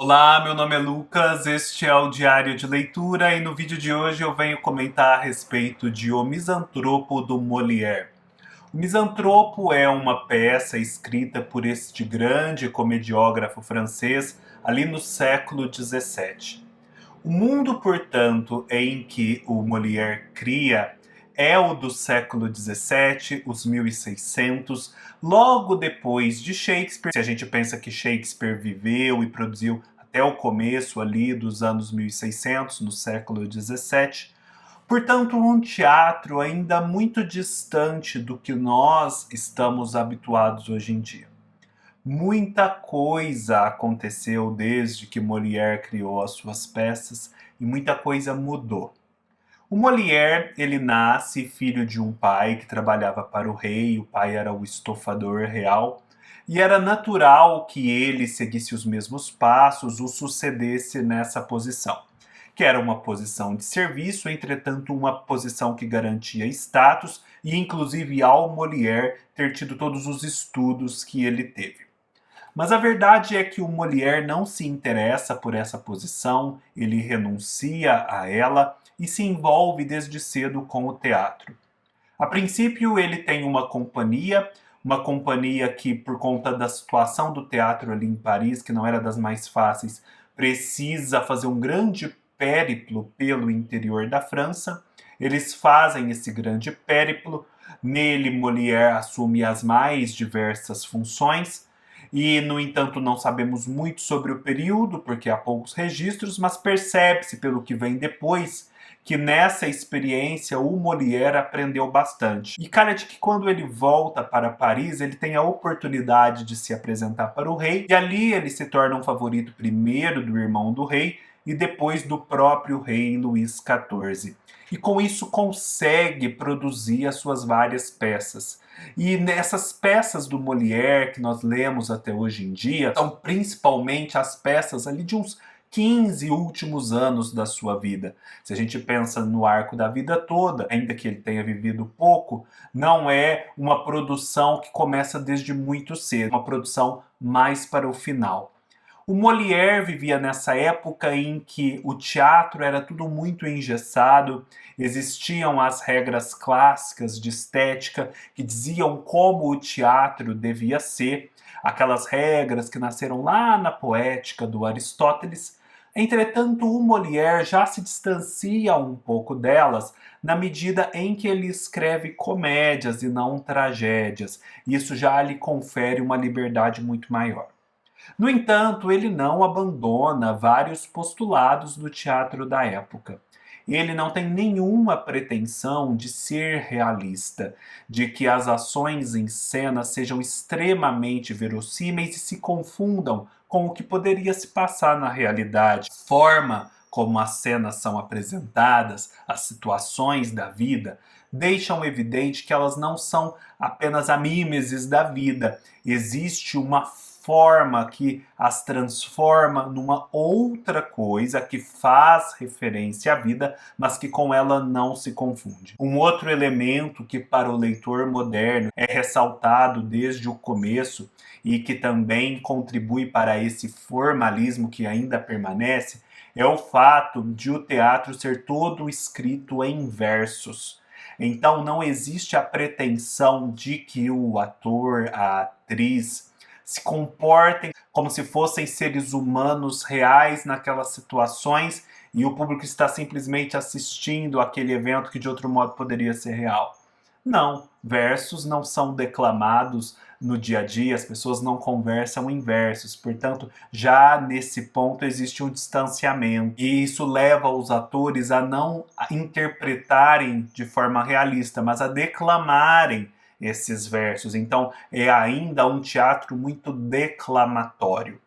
Olá, meu nome é Lucas, este é o Diário de Leitura e no vídeo de hoje eu venho comentar a respeito de O Misantropo do Molière. O Misantropo é uma peça escrita por este grande comediógrafo francês ali no século XVII. O mundo, portanto, em que o Molière cria é o do século XVII, os 1600, logo depois de Shakespeare. Se a gente pensa que Shakespeare viveu e produziu até o começo ali dos anos 1600, no século XVII, portanto, um teatro ainda muito distante do que nós estamos habituados hoje em dia. Muita coisa aconteceu desde que Molière criou as suas peças e muita coisa mudou. O Molière, ele nasce filho de um pai que trabalhava para o rei, o pai era o estofador real, e era natural que ele seguisse os mesmos passos, o sucedesse nessa posição, que era uma posição de serviço, entretanto uma posição que garantia status e inclusive ao Molière ter tido todos os estudos que ele teve. Mas a verdade é que o Molière não se interessa por essa posição, ele renuncia a ela e se envolve desde cedo com o teatro. A princípio, ele tem uma companhia que, por conta da situação do teatro ali em Paris, que não era das mais fáceis, precisa fazer um grande périplo pelo interior da França. Eles fazem esse grande périplo, nele Molière assume as mais diversas funções, e, no entanto, não sabemos muito sobre o período, porque há poucos registros, mas percebe-se, pelo que vem depois, que nessa experiência o Molière aprendeu bastante. E cara de que quando ele volta para Paris, ele tem a oportunidade de se apresentar para o rei, e ali ele se torna um favorito primeiro do irmão do rei e depois do próprio rei Luís XIV. E com isso consegue produzir as suas várias peças. E nessas peças do Molière que nós lemos até hoje em dia, são principalmente as peças ali de uns 15 últimos anos da sua vida. Se a gente pensa no arco da vida toda, ainda que ele tenha vivido pouco, não é uma produção que começa desde muito cedo, uma produção mais para o final. O Molière vivia nessa época em que o teatro era tudo muito engessado, existiam as regras clássicas de estética que diziam como o teatro devia ser, aquelas regras que nasceram lá na poética do Aristóteles. Entretanto, o Molière já se distancia um pouco delas na medida em que ele escreve comédias e não tragédias. Isso já lhe confere uma liberdade muito maior. No entanto, ele não abandona vários postulados do teatro da época. Ele não tem nenhuma pretensão de ser realista, de que as ações em cena sejam extremamente verossímeis e se confundam com o que poderia se passar na realidade. A forma como as cenas são apresentadas, as situações da vida, deixam evidente que elas não são apenas a mimesis da vida. Existe uma forma que as transforma numa outra coisa que faz referência à vida, mas que com ela não se confunde. Um outro elemento que para o leitor moderno é ressaltado desde o começo e que também contribui para esse formalismo que ainda permanece é o fato de o teatro ser todo escrito em versos. Então não existe a pretensão de que o ator, a atriz, se comportem como se fossem seres humanos reais naquelas situações e o público está simplesmente assistindo aquele evento que de outro modo poderia ser real. Não, versos não são declamados no dia a dia, as pessoas não conversam em versos, portanto, já nesse ponto existe um distanciamento. E isso leva os atores a não interpretarem de forma realista, mas a declamarem esses versos. Então, é ainda um teatro muito declamatório.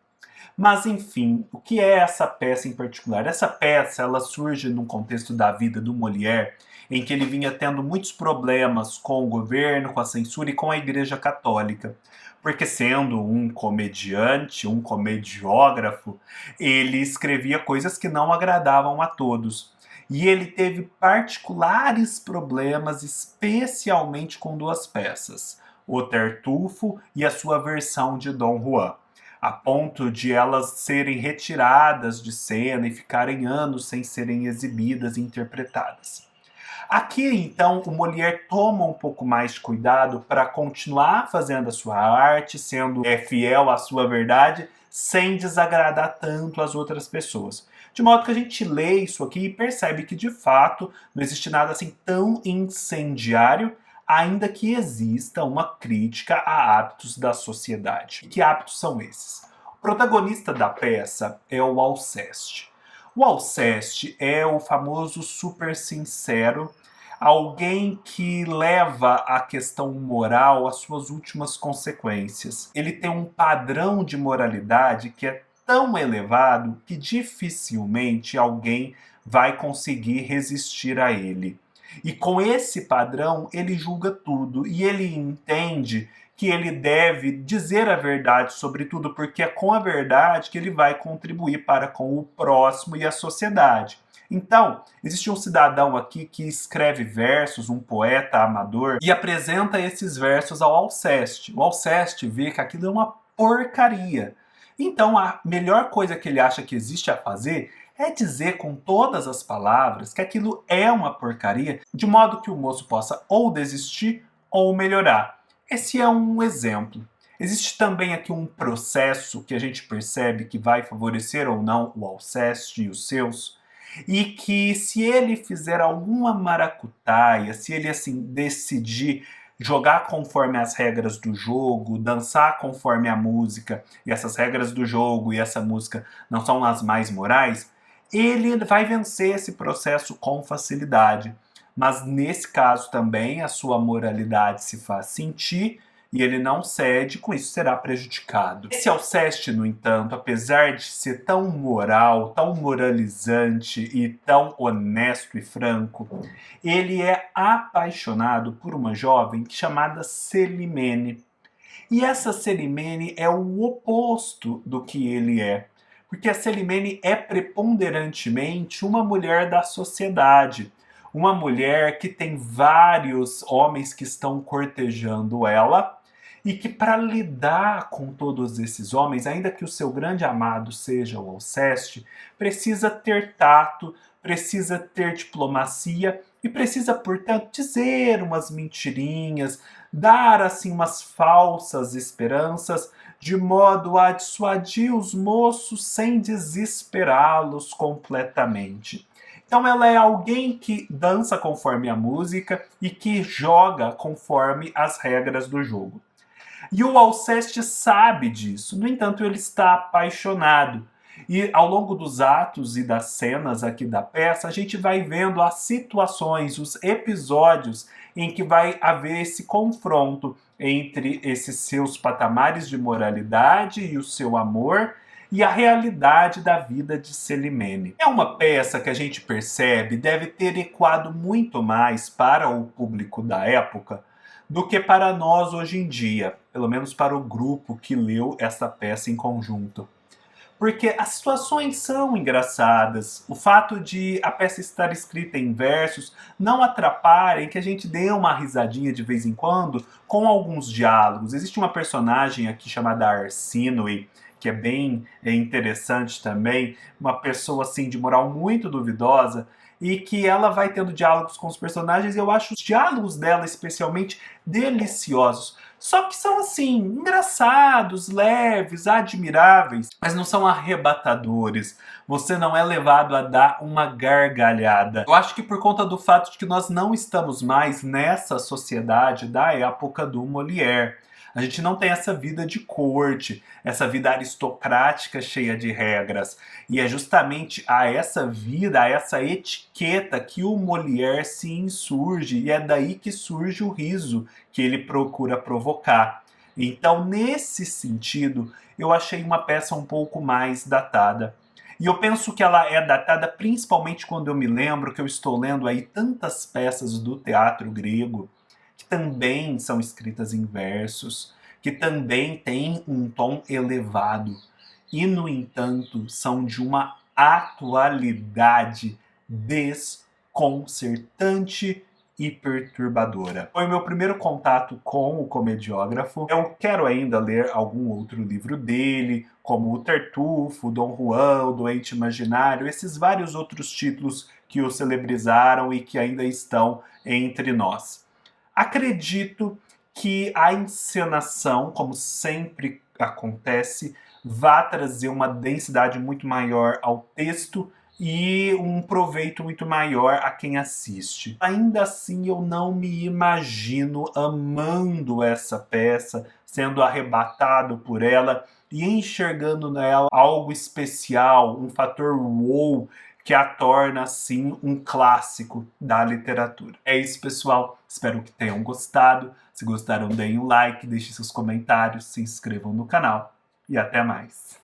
Mas enfim, o que é essa peça em particular? Essa peça ela surge num contexto da vida do Molière, em que ele vinha tendo muitos problemas com o governo, com a censura e com a Igreja Católica. Porque sendo um comediante, um comediógrafo, ele escrevia coisas que não agradavam a todos. E ele teve particulares problemas, especialmente com duas peças, O Tartufo e a sua versão de Dom Juan. a ponto de elas serem retiradas de cena e ficarem anos sem serem exibidas e interpretadas. Aqui, então, o Molière toma um pouco mais de cuidado para continuar fazendo a sua arte, sendo fiel à sua verdade, sem desagradar tanto as outras pessoas. De modo que a gente lê isso aqui e percebe que, de fato, não existe nada assim tão incendiário, ainda que exista uma crítica a hábitos da sociedade. Que hábitos são esses? O protagonista da peça é o Alceste. O Alceste é o famoso super sincero, alguém que leva a questão moral às suas últimas consequências. Ele tem um padrão de moralidade que é tão elevado que dificilmente alguém vai conseguir resistir a ele. E com esse padrão, ele julga tudo e ele entende que ele deve dizer a verdade sobre tudo, porque é com a verdade que ele vai contribuir para com o próximo e a sociedade. Então, existe um cidadão aqui que escreve versos, um poeta amador, e apresenta esses versos ao Alceste. O Alceste vê que aquilo é uma porcaria. Então, a melhor coisa que ele acha que existe a fazer é dizer com todas as palavras que aquilo é uma porcaria, de modo que o moço possa ou desistir ou melhorar. Esse é um exemplo. Existe também aqui um processo que a gente percebe que vai favorecer ou não o Alceste e os seus, e que se ele fizer alguma maracutaia, se ele assim decidir jogar conforme as regras do jogo, dançar conforme a música, e essas regras do jogo e essa música não são as mais morais, ele vai vencer esse processo com facilidade. Mas nesse caso também a sua moralidade se faz sentir e ele não cede, com isso será prejudicado. Esse Alceste, no entanto, apesar de ser tão moral, tão moralizante e tão honesto e franco, ele é apaixonado por uma jovem chamada Celimene. E essa Celimene é o oposto do que ele é, porque a Celimene é preponderantemente uma mulher da sociedade, uma mulher que tem vários homens que estão cortejando ela, e que para lidar com todos esses homens, ainda que o seu grande amado seja o Alceste, precisa ter tato, precisa ter diplomacia e precisa, portanto, dizer umas mentirinhas, dar assim umas falsas esperanças, de modo a dissuadir os moços sem desesperá-los completamente. Então ela é alguém que dança conforme a música e que joga conforme as regras do jogo. E o Alceste sabe disso, no entanto, ele está apaixonado. E ao longo dos atos e das cenas aqui da peça, a gente vai vendo as situações, os episódios em que vai haver esse confronto entre esses seus patamares de moralidade e o seu amor e a realidade da vida de Celimene. É uma peça que a gente percebe deve ter ecoado muito mais para o público da época do que para nós hoje em dia, pelo menos para o grupo que leu essa peça em conjunto. Porque as situações são engraçadas, o fato de a peça estar escrita em versos não atrapalha em que a gente dê uma risadinha de vez em quando com alguns diálogos. Existe uma personagem aqui chamada Arsinoe, que é bem interessante também, uma pessoa assim de moral muito duvidosa, e que ela vai tendo diálogos com os personagens, e eu acho os diálogos dela especialmente deliciosos. Só que são assim, engraçados, leves, admiráveis, mas não são arrebatadores. Você não é levado a dar uma gargalhada. Eu acho que por conta do fato de que nós não estamos mais nessa sociedade da época do Molière. A gente não tem essa vida de corte, essa vida aristocrática cheia de regras. E é justamente a essa vida, a essa etiqueta que o Molière se insurge, e é daí que surge o riso que ele procura provocar. Então, nesse sentido, eu achei uma peça um pouco mais datada. E eu penso que ela é datada principalmente quando eu me lembro que eu estou lendo aí tantas peças do teatro grego que também são escritas em versos, que também têm um tom elevado e, no entanto, são de uma atualidade desconcertante e perturbadora. Foi o meu primeiro contato com o comediógrafo. Eu quero ainda ler algum outro livro dele, como O Tartufo, Dom Juan, O Doente Imaginário, esses vários outros títulos que o celebrizaram e que ainda estão entre nós. Acredito que a encenação, como sempre acontece, vá trazer uma densidade muito maior ao texto e um proveito muito maior a quem assiste. Ainda assim, eu não me imagino amando essa peça, sendo arrebatado por ela e enxergando nela algo especial, um fator wow que a torna, assim, um clássico da literatura. É isso, pessoal. Espero que tenham gostado. Se gostaram, deem um like, deixem seus comentários, se inscrevam no canal e até mais.